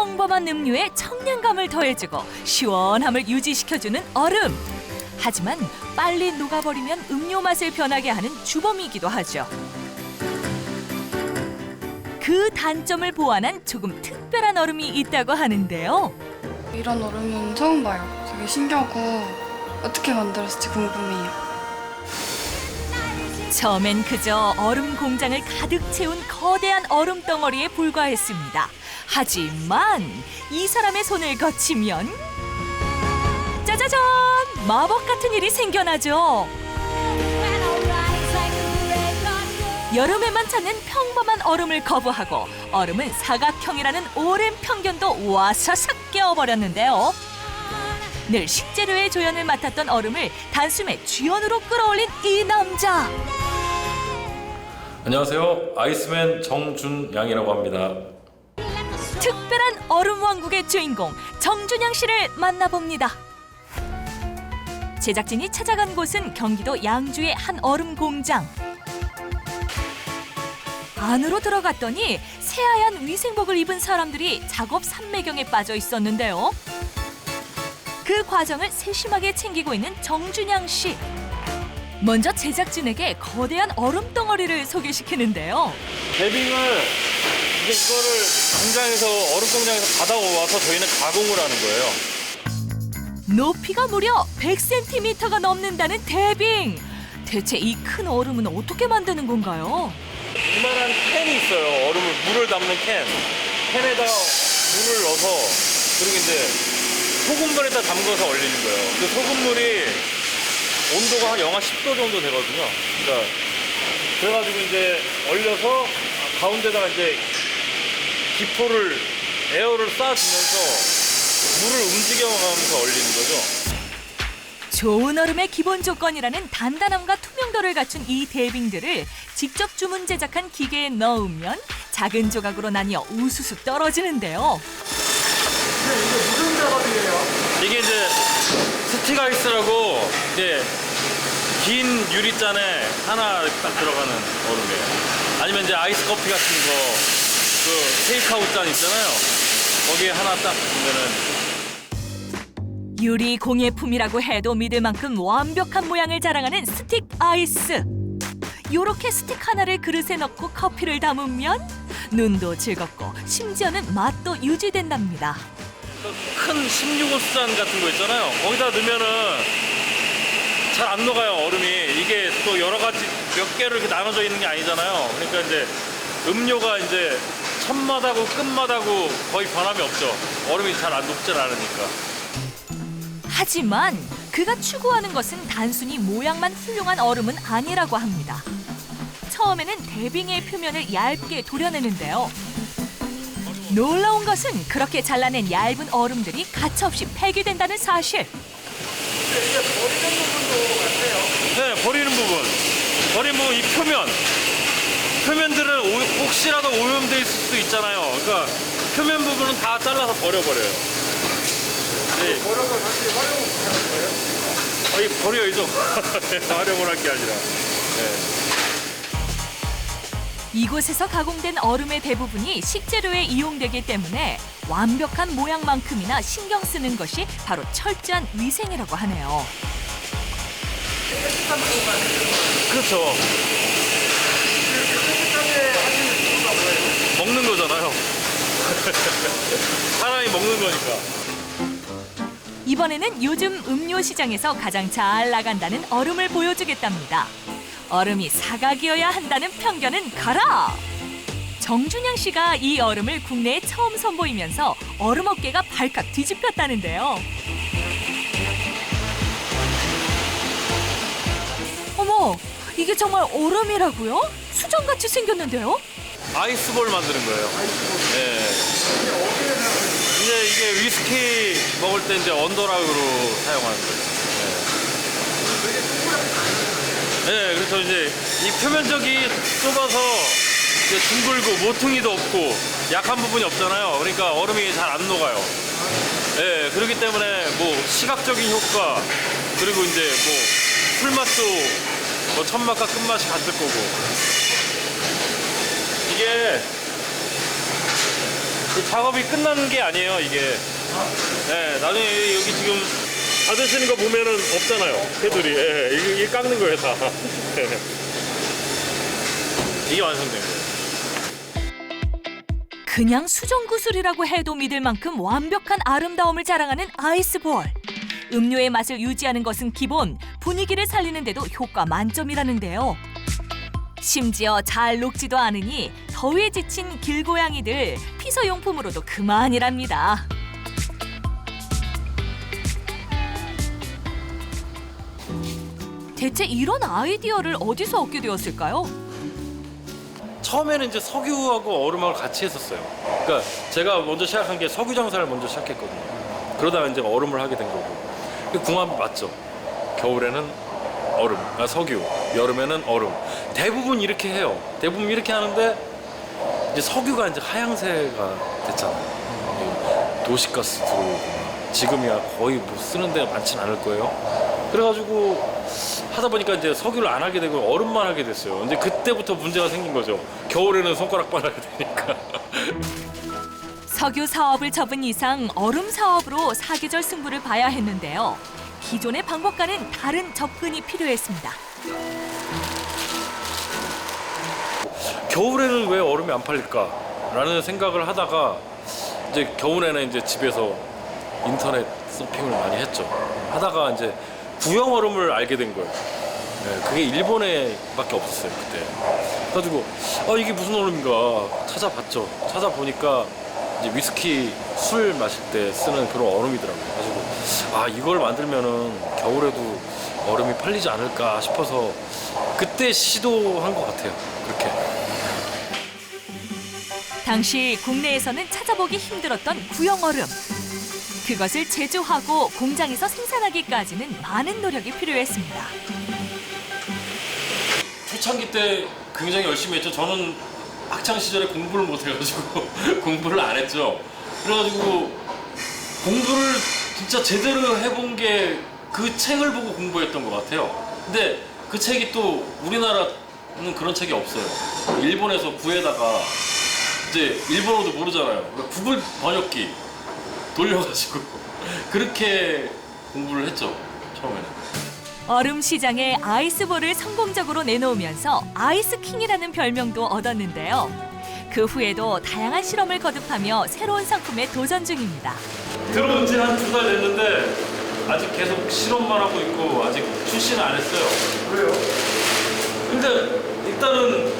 평범한 음료에 청량감을 더해주고 시원함을 유지시켜주는 얼음. 하지만 빨리 녹아버리면 음료 맛을 변하게 하는 주범이기도 하죠. 그 단점을 보완한 조금 특별한 얼음이 있다고 하는데요. 이런 얼음은 처음 봐요. 되게 신기하고 어떻게 만들었을지 궁금해요. 처음엔 그저 얼음 공장을 가득 채운 거대한 얼음 덩어리에 불과했습니다. 하지만 이 사람의 손을 거치면 짜자잔! 마법 같은 일이 생겨나죠. 여름에만 찾는 평범한 얼음을 거부하고 얼음은 사각형이라는 오랜 편견도 와사삭 깨워버렸는데요. 늘 식재료의 조연을 맡았던 얼음을 단숨에 주연으로 끌어올린 이 남자. 안녕하세요. 아이스맨 정준양이라고 합니다. 특별한 얼음 왕국의 주인공 정준양 씨를 만나봅니다. 제작진이 찾아간 곳은 경기도 양주의 한 얼음 공장. 안으로 들어갔더니 새하얀 위생복을 입은 사람들이 작업 산매경에 빠져 있었는데요. 그 과정을 세심하게 챙기고 있는 정준양 씨. 먼저 제작진에게 거대한 얼음 덩어리를 소개시키는데요. 데빙을 이거를 공장에서 얼음 공장에서 받아와서 저희는 가공을 하는 거예요. 높이가 무려 100cm가 넘는다는 데빙. 대체 이 큰 얼음은 어떻게 만드는 건가요? 이만한 캔이 있어요. 얼음을 물을 담는 캔. 캔에다가 물을 넣어서 그리고 이제 소금물에다 담궈서 얼리는 거예요. 그 소금물이 온도가 한 영하 10도 정도 되거든요. 그러니까 그래가지고 이제 얼려서 가운데다가 이제 기포를 에어를 쏴주면서 물을 움직여가면서 얼리는 거죠. 좋은 얼음의 기본 조건이라는 단단함과 투명도를 갖춘 이 데빙들을 직접 주문 제작한 기계에 넣으면 작은 조각으로 나뉘어 우수수 떨어지는데요. 이게 무슨 작업이에요? 이게 이제 스틱 아이스라고 이제 긴 유리잔에 하나 딱 들어가는 얼음이에요. 아니면 이제 아이스 커피 같은 거, 그 테이크아웃 잔 있잖아요. 거기에 하나 딱 보면은 유리 공예품이라고 해도 믿을 만큼 완벽한 모양을 자랑하는 스틱 아이스. 요렇게 스틱 하나를 그릇에 넣고 커피를 담으면 눈도 즐겁고 심지어는 맛도 유지된답니다. 큰 16온스 잔 같은 거 있잖아요. 거기다 넣으면은 잘 안 녹아요, 얼음이. 이게 또 여러 가지 몇 개로 이렇게 나눠져 있는 게 아니잖아요. 그러니까 이제 음료가 이제 첫맛하고 끝맛하고 거의 변함이 없죠. 얼음이 잘 안 녹질 않으니까. 하지만 그가 추구하는 것은 단순히 모양만 훌륭한 얼음은 아니라고 합니다. 처음에는 데빙의 표면을 얇게 도려내는데요. 놀라운 것은 그렇게 잘라낸 얇은 얼음들이 가차없이 폐기된다는 사실. 이게 버리는 부분도 같아요. 네, 버리는 부분. 버리는 부분, 이 표면들은 혹시라도 오염돼 있을 수도 있잖아요. 그러니까 표면 부분은 다 잘라서 버려버려요. 네. 버려서 다시 활용하는 거예요? 아니, 버려야죠. 활용을 할 게 아니라. 네. 이곳에서 가공된 얼음의 대부분이 식재료에 이용되기 때문에 완벽한 모양만큼이나 신경 쓰는 것이 바로 철저한 위생이라고 하네요. 그렇죠. 먹는 거잖아요. 사람이 먹는 거니까. 이번에는 요즘 음료 시장에서 가장 잘 나간다는 얼음을 보여주겠답니다. 얼음이 사각이어야 한다는 편견은 가라! 정준양 씨가 이 얼음을 국내에 처음 선보이면서 얼음 업계가 발칵 뒤집혔다는데요. 어머, 이게 정말 얼음이라고요? 수정같이 생겼는데요? 아이스볼 만드는 거예요. 네. 이제 이게 위스키 먹을 때 이제 언더락으로 사용하는 거예요. 네, 그래서 이제 이 표면적이 좁아서 이제 둥글고 모퉁이도 없고 약한 부분이 없잖아요. 그러니까 얼음이 잘 안 녹아요. 네, 그렇기 때문에 뭐 시각적인 효과 그리고 이제 뭐 술맛도 뭐 첫맛과 끝맛이 같을 거고 이게 이 작업이 끝나는 게 아니에요, 이게. 네, 나중에 여기 지금 닫으시는 거 보면은 없잖아요, 새들이. 예, 이게 깎는 거예요, 다. 이게 완성된 거예요. 그냥 수정구슬이라고 해도 믿을 만큼 완벽한 아름다움을 자랑하는 아이스볼. 음료의 맛을 유지하는 것은 기본, 분위기를 살리는 데도 효과 만점이라는데요. 심지어 잘 녹지도 않으니 더위에 지친 길고양이들 피서용품으로도 그만이랍니다. 대체 이런 아이디어를 어디서 얻게 되었을까요? 처음에는 이제 석유하고 얼음하고 같이 했었어요. 그러니까 제가 먼저 시작한 게 석유 장사를 먼저 시작했거든요. 그러다가 이제 얼음을 하게 된 거고. 궁합이 맞죠. 겨울에는 얼음, 석유, 여름에는 얼음. 대부분 이렇게 해요. 대부분 이렇게 하는데 이제 석유가 이제 하향세가 됐잖아요. 도시가스 들어오고 지금이야 거의 뭐 쓰는 데가 많지는 않을 거예요. 그래가지고 하다 보니까 이제 석유를 안 하게 되고 얼음만 하게 됐어요. 근데 그때부터 문제가 생긴 거죠. 겨울에는 손가락만 하게 되니까. 석유 사업을 접은 이상 얼음 사업으로 사계절 승부를 봐야 했는데요. 기존의 방법과는 다른 접근이 필요했습니다. 겨울에는 왜 얼음이 안 팔릴까라는 생각을 하다가 이제 겨울에는 이제 집에서 인터넷 서핑을 많이 했죠. 하다가 이제 구형 얼음을 알게 된 거예요. 네, 그게 일본에밖에 없었어요 그때. 그래가지고 이게 무슨 얼음인가 찾아봤죠. 찾아보니까 이제 위스키 술 마실 때 쓰는 그런 얼음이더라고요. 그래가지고 이걸 만들면은 겨울에도 얼음이 팔리지 않을까 싶어서 그때 시도한 것 같아요. 그렇게. 당시 국내에서는 찾아보기 힘들었던 구형 얼음. 그것을 제조하고 공장에서 생산하기까지는 많은 노력이 필요했습니다. 초창기 때 굉장히 열심히 했죠. 저는 학창 시절에 공부를 못 해가지고 공부를 안 했죠. 그래가지고 공부를 진짜 제대로 해본 게 그 책을 보고 공부했던 것 같아요. 근데 그 책이 또 우리나라는 그런 책이 없어요. 일본에서 구해다가 이제 일본어도 모르잖아요. 그러니까 구글 번역기 돌려가지고 그렇게 공부를 했죠. 처음에는. 얼음 시장에 아이스볼을 성공적으로 내놓으면서 아이스킹이라는 별명도 얻었는데요. 그 후에도 다양한 실험을 거듭하며 새로운 상품에 도전 중입니다. 들어온 지 한 2달 됐는데 아직 계속 실험만 하고 있고 아직 출시는 안 했어요. 왜요? 근데 일단은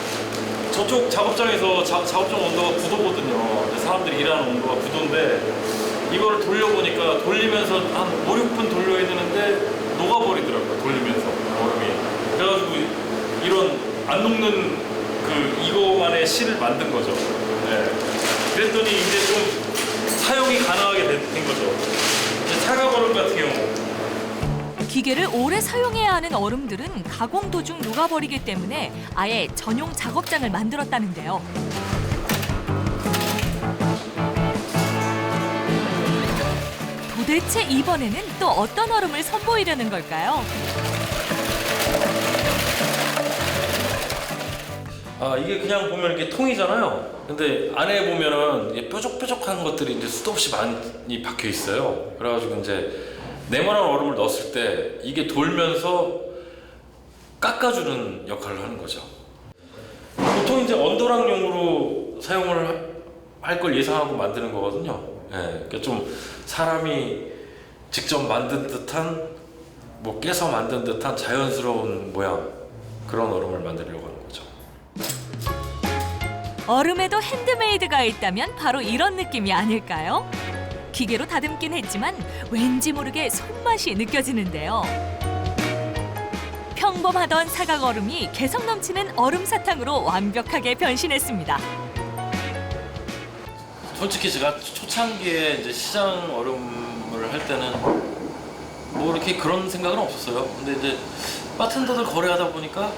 저쪽 작업장에서 작업장 온도가 9도거든요. 근데 사람들이 일하는 온도가 9도인데 이거를 돌려보니까 돌리면서 한 5, 6분 돌려야 되는데 녹아버리더라고요. 돌리면서 얼음이. 그래가지고 이런 안 녹는 이거만의 실을 만든 거죠. 네. 그랬더니 이제 좀 사용이 가능하게 된 거죠. 차가운 얼음 같은 경우. 기계를 오래 사용해야 하는 얼음들은 가공 도중 녹아버리기 때문에 아예 전용 작업장을 만들었다는데요. 도대체 이번에는 또 어떤 얼음을 선보이려는 걸까요? 이게 그냥 보면 이렇게 통이잖아요. 근데 안에 보면은 이게 뾰족뾰족한 것들이 이제 수도 없이 많이 박혀 있어요. 그래가지고 이제 네모난 얼음을 넣었을 때 이게 돌면서 깎아주는 역할을 하는 거죠. 보통 이제 언더락용으로 사용을 할 걸 예상하고 만드는 거거든요. 예, 그러니까 좀 사람이 직접 만든 듯한 뭐 깨서 만든 듯한 자연스러운 모양 그런 얼음을 만들려고 하는 거죠. 얼음에도 핸드메이드가 있다면 바로 이런 느낌이 아닐까요? 기계로 다듬긴 했지만 왠지 모르게 손맛이 느껴지는데요. 평범하던 사각 얼음이 개성 넘치는 얼음 사탕으로 완벽하게 변신했습니다. 솔직히 제가 초창기에 이제 시장 얼음을 할 때는 뭐 이렇게 그런 생각은 없었어요. 근데 이제 바텐더들 거래하다 보니까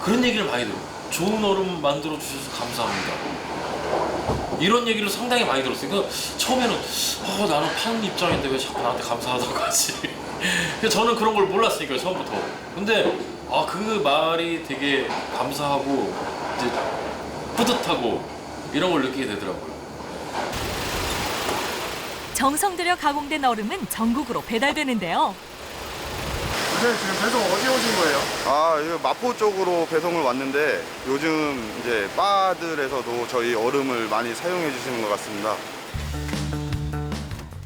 그런 얘기를 많이 들어요. 좋은 얼음 만들어 주셔서 감사합니다. 이런 얘기를 상당히 많이 들었어요. 그러니까 처음에는 나는 파는 입장인데 왜 자꾸 나한테 감사하다고 하지? 저는 그런 걸 몰랐으니까요, 처음부터. 근데 그 말이 되게 감사하고 이제 뿌듯하고 이런 걸 느끼게 되더라고요. 정성 들여 가공된 얼음은 전국으로 배달되는데요. 선생님 지금 배송 어디 오신 거예요? 아, 이거 마포 쪽으로 배송을 왔는데 요즘 이제 바들에서도 저희 얼음을 많이 사용해 주시는 것 같습니다.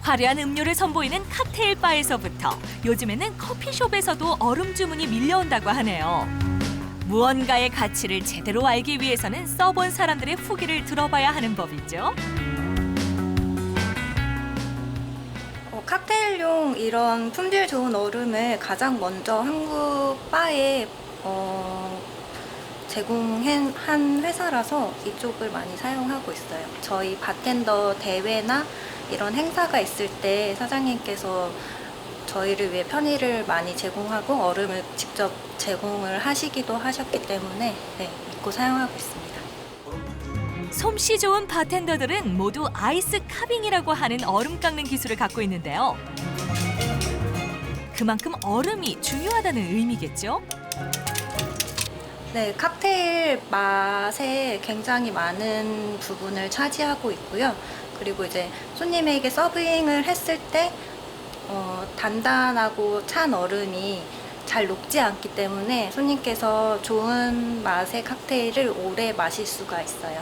화려한 음료를 선보이는 칵테일 바에서부터 요즘에는 커피숍에서도 얼음 주문이 밀려온다고 하네요. 무언가의 가치를 제대로 알기 위해서는 써본 사람들의 후기를 들어봐야 하는 법이죠. 칵테일용 이런 품질 좋은 얼음을 가장 먼저 한국 바에 제공한 회사라서 이쪽을 많이 사용하고 있어요. 저희 바텐더 대회나 이런 행사가 있을 때 사장님께서 저희를 위해 편의를 많이 제공하고 얼음을 직접 제공을 하시기도 하셨기 때문에 믿고 사용하고 있습니다. 솜씨 좋은 바텐더들은 모두 아이스 카빙이라고 하는 얼음 깎는 기술을 갖고 있는데요. 그만큼 얼음이 중요하다는 의미겠죠? 네, 칵테일 맛에 굉장히 많은 부분을 차지하고 있고요. 그리고 이제 손님에게 서빙을 했을 때 단단하고 찬 얼음이 잘 녹지 않기 때문에 손님께서 좋은 맛의 칵테일을 오래 마실 수가 있어요.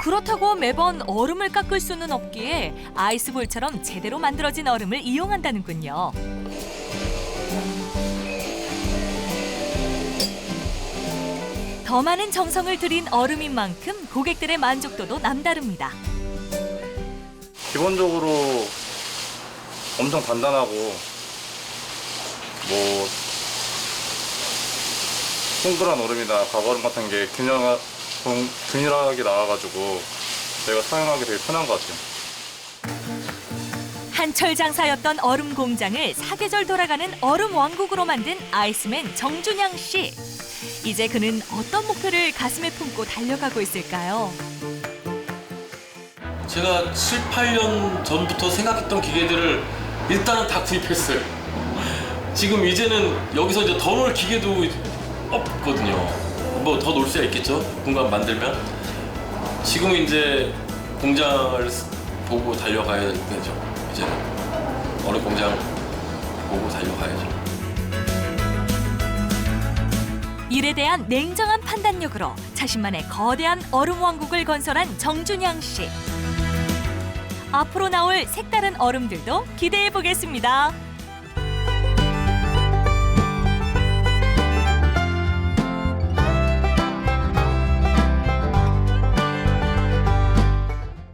그렇다고 매번 얼음을 깎을 수는 없기에 아이스볼처럼 제대로 만들어진 얼음을 이용한다는군요. 더 많은 정성을 들인 얼음인 만큼 고객들의 만족도도 남다릅니다. 기본적으로 엄청 단단하고 뭐 동그란 얼음이나 가거얼음 같은 게 균일하게 나와가지고 저희가 사용하기 되게 편한 것 같아요. 한철 장사였던 얼음 공장을 사계절 돌아가는 얼음 왕국으로 만든 아이스맨 정준양 씨. 이제 그는 어떤 목표를 가슴에 품고 달려가고 있을까요? 제가 7, 8년 전부터 생각했던 기계들을 일단은 다 구입했어요. 지금 이제는 여기서 이제 더 놀 기계도 없거든요. 뭐 더 놀 수야 있겠죠? 공간 만들면. 지금 이제 공장을 보고 달려가야 되죠. 이제는 얼음 공장 보고 달려가야죠. 일에 대한 냉정한 판단력으로 자신만의 거대한 얼음 왕국을 건설한 정준양 씨. 앞으로 나올 색다른 얼음들도 기대해 보겠습니다.